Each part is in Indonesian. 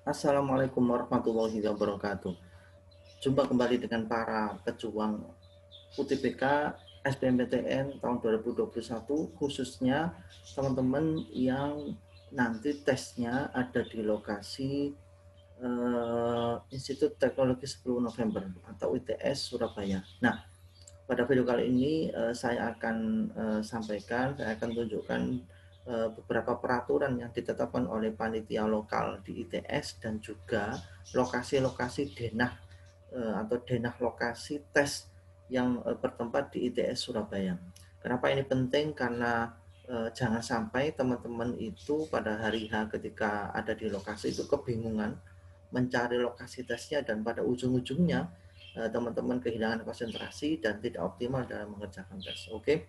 Assalamualaikum warahmatullahi wabarakatuh. Jumpa kembali dengan para pejuang UTBK SBMPTN tahun 2021, khususnya teman-teman yang nanti tesnya ada di lokasi Institut Teknologi 10 November atau ITS Surabaya. Nah, pada video kali ini saya akan saya akan tunjukkan beberapa peraturan yang ditetapkan oleh panitia lokal di ITS dan juga lokasi-lokasi denah atau denah lokasi tes yang bertempat di ITS Surabaya. Kenapa ini penting? Karena jangan sampai teman-teman itu pada hari H ketika ada di lokasi itu kebingungan mencari lokasi tesnya dan pada ujung-ujungnya teman-teman kehilangan konsentrasi dan tidak optimal dalam mengerjakan tes. Oke,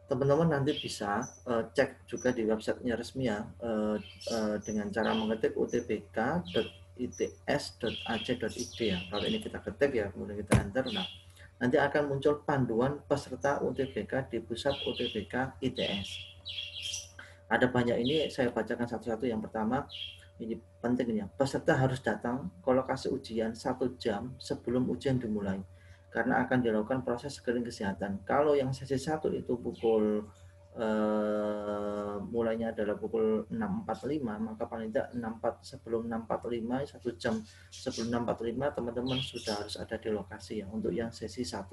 teman-teman nanti bisa cek juga di websitenya resmi ya, dengan cara mengetik utbk.its.ac.id ya. Kalau ini kita ketik ya, kemudian kita enter. Nah, nanti akan muncul panduan peserta UTBK di pusat UTBK ITS. Ada banyak, ini saya bacakan satu-satu. Yang pertama, ini pentingnya, peserta harus datang ke lokasi ujian 1 jam sebelum ujian dimulai karena akan dilakukan proses screening kesehatan. Kalau yang sesi 1 itu mulainya adalah pukul 6.45, maka paling tidak sebelum 6.45, 1 jam sebelum 6.45 teman-teman sudah harus ada di lokasi ya untuk yang sesi 1.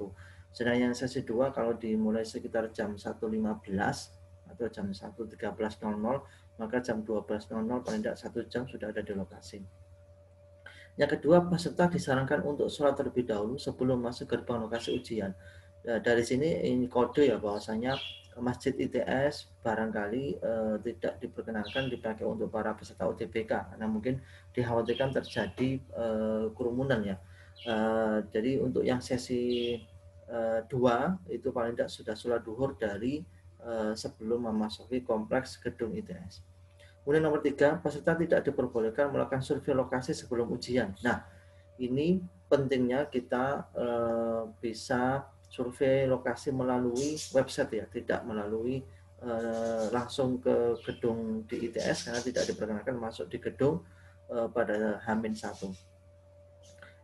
Sedangkan yang sesi 2 kalau dimulai sekitar jam 1.15 atau jam 1.13.00, maka jam 12.00 paling tidak 1 jam sudah ada di lokasi. Yang kedua, peserta disarankan untuk sholat terlebih dahulu sebelum masuk gerbang lokasi ujian. Dari sini ini kode ya, bahwasanya Masjid ITS barangkali tidak diperkenankan dipakai untuk para peserta UTBK karena mungkin dikhawatirkan terjadi kerumunan ya. Jadi untuk yang sesi 2 itu paling tidak sudah sholat duhur dari sebelum memasuki kompleks gedung ITS. Kemudian nomor 3, peserta tidak diperbolehkan melakukan survei lokasi sebelum ujian. Nah, ini pentingnya kita bisa survei lokasi melalui website ya, tidak melalui langsung ke gedung di ITS karena tidak diperkenankan masuk di gedung pada H-1.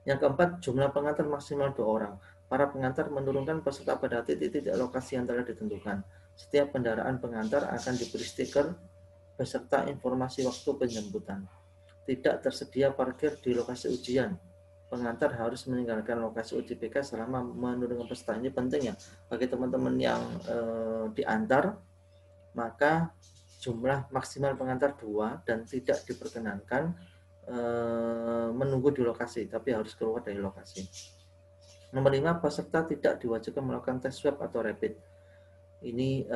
Yang keempat, jumlah pengantar maksimal 2 orang. Para pengantar menurunkan peserta pada titik-titik lokasi yang telah ditentukan. Setiap kendaraan pengantar akan diberi stiker beserta informasi waktu penjemputan. Tidak tersedia parkir di lokasi ujian. Pengantar harus meninggalkan lokasi UTBK selama menurunkan peserta. Ini penting ya bagi teman-teman yang diantar, maka jumlah maksimal pengantar 2 dan tidak diperkenankan menunggu di lokasi, tapi harus keluar dari lokasi. Nomor 5, peserta tidak diwajibkan melakukan tes swab atau rapid. Ini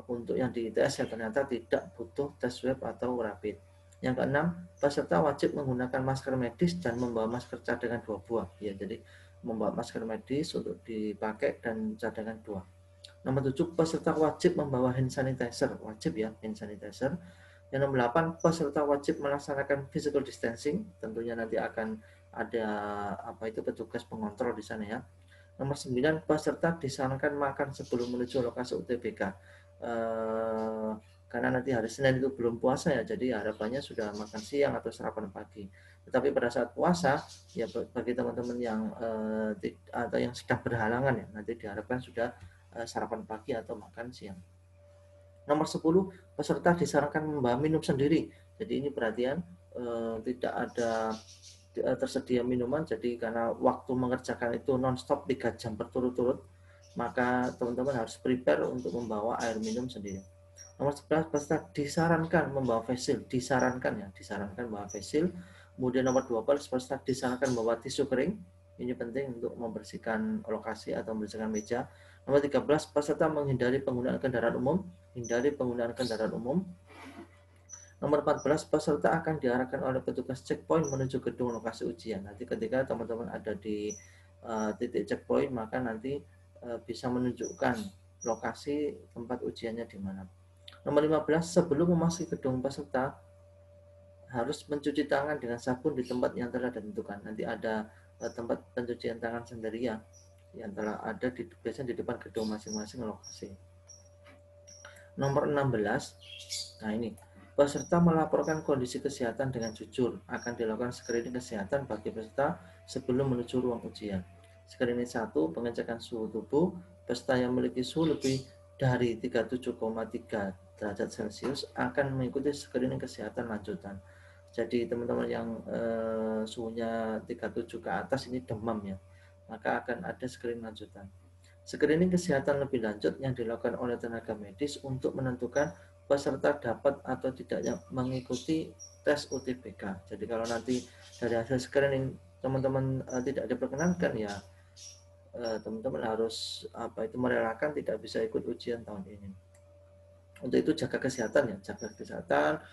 untuk yang di ITS yang ternyata tidak butuh tes swab atau rapid. Yang keenam, peserta wajib menggunakan masker medis dan membawa masker cadangan 2 buah. Ya, jadi membawa masker medis untuk dipakai dan cadangan 2. Nomor 7, peserta wajib membawa hand sanitizer. Wajib ya, hand sanitizer. Yang nomor 8, peserta wajib melaksanakan physical distancing. Tentunya nanti akan ada petugas pengontrol di sana ya. Nomor 9, peserta disarankan makan sebelum menuju lokasi UTBK. Karena nanti hari Senin itu belum puasa ya, jadi harapannya sudah makan siang atau sarapan pagi. Tetapi pada saat puasa, ya bagi teman-teman yang atau yang sedang berhalangan ya, nanti diharapkan sudah sarapan pagi atau makan siang. Nomor 10, peserta disarankan membawa minum sendiri. Jadi ini perhatian, tidak ada tersedia minuman, jadi karena waktu mengerjakan itu non-stop 3 jam berturut-turut, maka teman-teman harus prepare untuk membawa air minum sendiri. Nomor 11, peserta disarankan membawa face shield, disarankan membawa face shield. Kemudian nomor 12, peserta disarankan membawa tisu kering, ini penting untuk membersihkan lokasi atau membersihkan meja. Nomor 13, peserta menghindari penggunaan kendaraan umum, Nomor 14, peserta akan diarahkan oleh petugas checkpoint menuju gedung lokasi ujian. Nanti ketika teman-teman ada di titik checkpoint, maka nanti bisa menunjukkan lokasi tempat ujiannya di mana. Nomor 15, sebelum memasuki gedung peserta harus mencuci tangan dengan sabun di tempat yang telah ditentukan. Nanti ada tempat pencucian tangan sendiri ya, yang telah ada biasanya di depan gedung masing-masing lokasi. Nomor 16, nah ini, Peserta melaporkan kondisi kesehatan dengan jujur. Akan dilakukan screening kesehatan bagi peserta sebelum menuju ruang ujian. Screening 1, pengecekan suhu tubuh. Peserta yang memiliki suhu lebih dari 37,3 derajat Celcius akan mengikuti screening kesehatan lanjutan. Jadi teman-teman yang suhunya 37 ke atas ini demam ya, maka akan ada screening lanjutan. Screening kesehatan lebih lanjut yang dilakukan oleh tenaga medis untuk menentukan peserta dapat atau tidaknya mengikuti tes UTBK. Jadi kalau nanti dari hasil screening teman-teman tidak diperkenankan ya teman-teman harus merelakan tidak bisa ikut ujian tahun ini. Untuk itu jaga kesehatan ya, jaga kesehatan,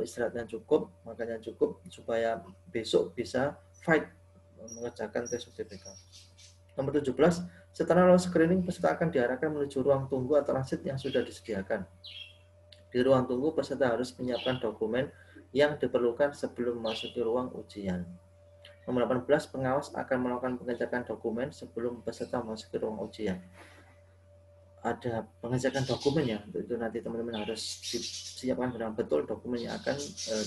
istirahatnya cukup, makannya cukup supaya besok bisa fight mengerjakan tes UTBK. Nomor 17, setelah lolos screening, peserta akan diarahkan menuju ruang tunggu atau transit yang sudah disediakan. Di ruang tunggu, peserta harus menyiapkan dokumen yang diperlukan sebelum memasuki ruang ujian. Nomor 18, pengawas akan melakukan pengecekan dokumen sebelum peserta memasuki ruang ujian. Ada pengecekan dokumen ya, untuk itu nanti teman-teman harus disiapkan dengan betul dokumen yang akan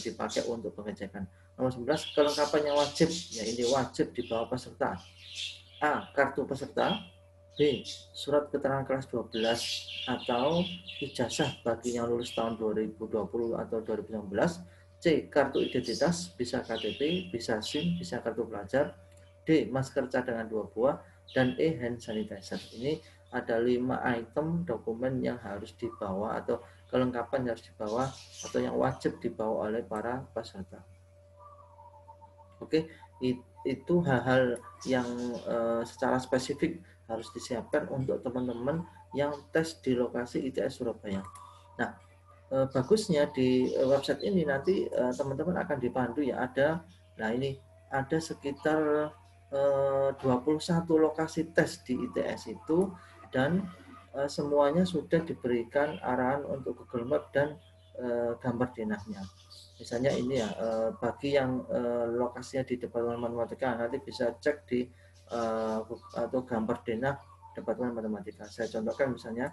dipakai untuk pengecekan. Nomor 11, kelengkapan yang wajib, ya ini wajib dibawa peserta. A. Kartu peserta. B. Surat keterangan kelas 12 atau ijazah bagi yang lulus tahun 2020 atau 2019. C. Kartu identitas, bisa KTP, bisa SIM, bisa kartu pelajar. D. Masker cadangan 2 buah. Dan E. Hand sanitizer. Ini ada 5 item dokumen yang harus dibawa atau kelengkapan yang harus dibawa atau yang wajib dibawa oleh para peserta. Oke, itu hal-hal yang secara spesifik harus disiapkan untuk teman-teman yang tes di lokasi ITS Surabaya. Nah, bagusnya di website ini nanti teman-teman akan dipandu ya, nah ini ada sekitar 21 lokasi tes di ITS itu dan semuanya sudah diberikan arahan untuk Google Map dan gambar denahnya. Misalnya ini ya, bagi yang lokasinya di Departemen Matematika nanti bisa cek di atau gambar denah Departemen Matematika. Saya contohkan misalnya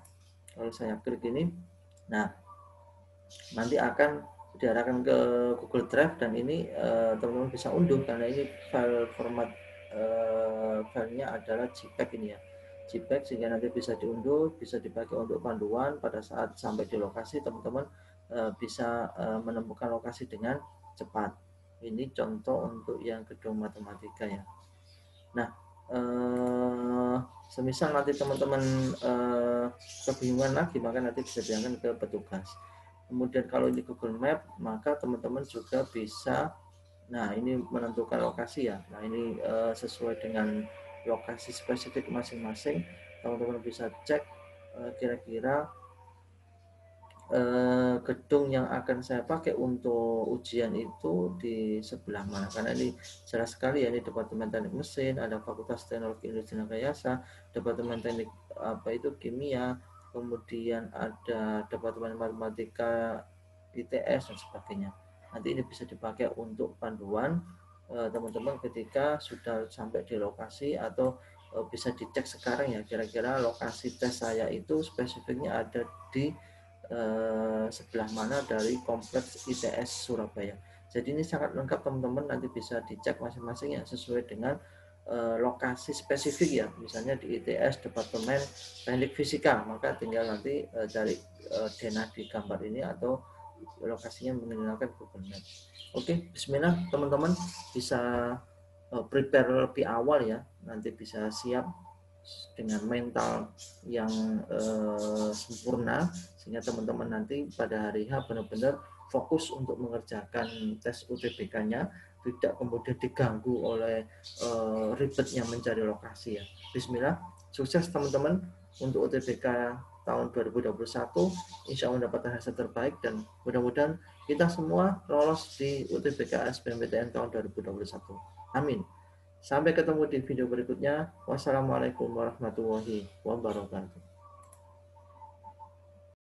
kalau saya klik ini, nah nanti akan diarahkan ke Google Drive dan ini teman-teman bisa unduh karena ini file format filenya adalah JPEG ini ya, JPEG, sehingga nanti bisa diunduh, bisa dipakai untuk panduan pada saat sampai di lokasi teman-teman bisa menemukan lokasi dengan cepat. Ini contoh untuk yang gedung matematika ya. Nah, semisal nanti teman-teman kebingungan lagi, maka nanti bisa diangkat ke petugas. Kemudian kalau di Google Map, maka teman-teman juga bisa, nah ini menentukan lokasi ya. Nah ini sesuai dengan lokasi spesifik masing-masing, teman-teman bisa cek kira-kira gedung yang akan saya pakai untuk ujian itu di sebelah mana, karena ini jelas sekali ya, ini Departemen Teknik Mesin, ada Fakultas Teknologi Industri dan Rekayasa, Departemen Teknik Kimia, kemudian ada Departemen Matematika ITS dan sebagainya. Nanti ini bisa dipakai untuk panduan teman-teman ketika sudah sampai di lokasi, atau bisa dicek sekarang ya, kira-kira lokasi tes saya itu spesifiknya ada di sebelah mana dari kompleks ITS Surabaya. Jadi ini sangat lengkap teman-teman, nanti bisa dicek masing-masing ya sesuai dengan lokasi spesifik ya. Misalnya di ITS Departemen Teknik Fisika, maka tinggal nanti cari denah di gambar ini atau lokasinya menggunakan Google Maps. Oke, bismillah teman-teman, bisa prepare lebih awal ya, nanti bisa siap dengan mental yang sempurna, sehingga teman-teman nanti pada hari H benar-benar fokus untuk mengerjakan tes UTBK-nya, tidak kemudian diganggu oleh ribetnya mencari lokasi ya. Bismillah, sukses teman-teman untuk UTBK tahun 2021, insya Allah mendapatkan hasil terbaik dan mudah-mudahan kita semua lolos di UTBK SBMPTN tahun 2021. Amin. Sampai ketemu di video berikutnya. Wassalamualaikum warahmatullahi wabarakatuh.